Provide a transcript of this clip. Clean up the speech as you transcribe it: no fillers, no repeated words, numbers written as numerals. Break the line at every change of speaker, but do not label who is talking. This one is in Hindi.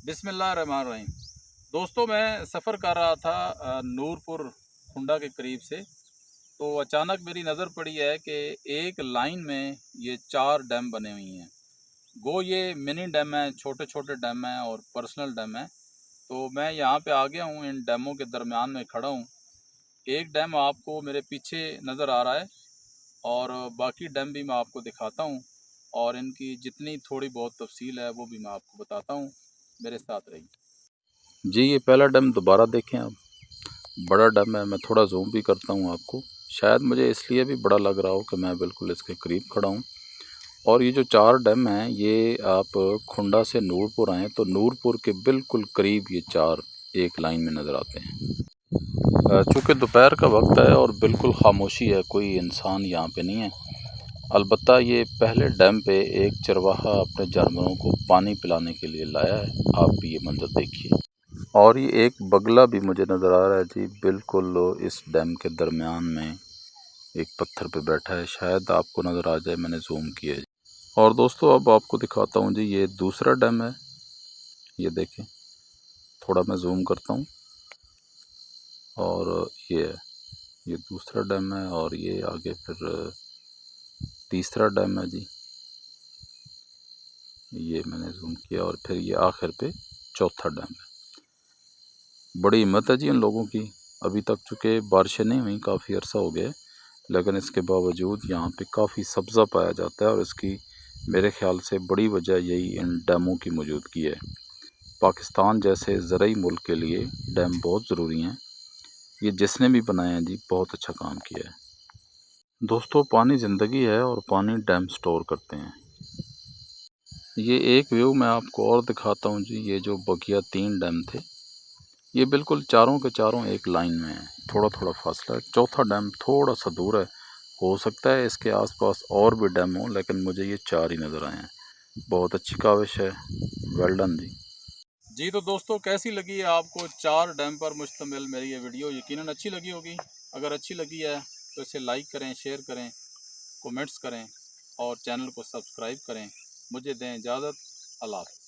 बिस्मिल्लाहिर्रहमानिर्रहीम। दोस्तों, मैं सफ़र कर रहा था नूरपुर खुंडा के करीब से। तो अचानक मेरी नज़र पड़ी है कि एक लाइन में ये 4 डैम बने हुई हैं। गो ये मिनी डैम है, छोटे छोटे डैम हैं और पर्सनल डैम है। तो मैं यहाँ पे आ गया हूँ, इन डैमों के दरमियान में खड़ा हूँ। एक डैम आपको मेरे पीछे नज़र आ रहा है और बाकी डैम भी मैं आपको दिखाता हूँ और इनकी जितनी थोड़ी बहुत तफसील है वो भी मैं आपको बताता हूँ। मेरे साथ रहिए जी। ये पहला डैम दोबारा देखें आप, बड़ा डैम है। मैं थोड़ा जूम भी करता हूँ आपको, शायद मुझे इसलिए भी बड़ा लग रहा हो कि मैं बिल्कुल इसके करीब खड़ा हूँ। और ये जो 4 डैम हैं, ये आप खुंडा से नूरपुर आएँ तो नूरपुर के बिल्कुल करीब ये 4 एक लाइन में नज़र आते हैं। चूँकि दोपहर का वक्त है और बिल्कुल खामोशी है, कोई इंसान यहाँ पे नहीं है। अलबत्ता ये पहले डैम पे एक चरवाहा अपने जानवरों को पानी पिलाने के लिए लाया है। आप भी ये मंजर देखिए। और ये एक बगला भी मुझे नज़र आ रहा है जी, बिल्कुल इस डैम के दरमियान में एक पत्थर पे बैठा है। शायद आपको नज़र आ जाए, मैंने जूम किया है। और दोस्तों, अब आपको दिखाता हूँ जी, ये दूसरा डैम है। ये देखें, थोड़ा मैं जूम करता हूँ। और ये दूसरा डैम है और ये आगे फिर तीसरा डैम है जी। ये मैंने जूम किया और फिर ये आखिर पे चौथा डैम है। बड़ी हिम्मत है जी इन लोगों की। अभी तक चूँकि बारिशें नहीं हुई, काफ़ी अरसा हो गया, लेकिन इसके बावजूद यहाँ पे काफ़ी सब्ज़ा पाया जाता है और इसकी मेरे ख़्याल से बड़ी वजह यही इन डैमों की मौजूदगी है। पाकिस्तान जैसे ज़रूरी मुल्क के लिए डैम बहुत ज़रूरी हैं। ये जिसने भी बनाए हैं जी, बहुत अच्छा काम किया है। दोस्तों, पानी ज़िंदगी है और पानी डैम स्टोर करते हैं। ये एक व्यू मैं आपको और दिखाता हूँ जी। ये जो बकिया 3 डैम थे, ये बिल्कुल चारों के चारों एक लाइन में हैं। थोड़ा थोड़ा फासला है। चौथा डैम थोड़ा सा दूर है। हो सकता है इसके आसपास और भी डैम हों, लेकिन मुझे ये 4 ही नज़र आए हैं। बहुत अच्छी काविश है। वेल डन जी। जी तो दोस्तों, कैसी लगी है आपको 4 डैम पर मुश्तमिल मेरी ये वीडियो? यकीनन अच्छी लगी होगी। अगर अच्छी लगी है तो इसे लाइक करें, शेयर करें, कमेंट्स करें और चैनल को सब्सक्राइब करें। मुझे दें इजाज़त। अल्लाह हाफ़िज़।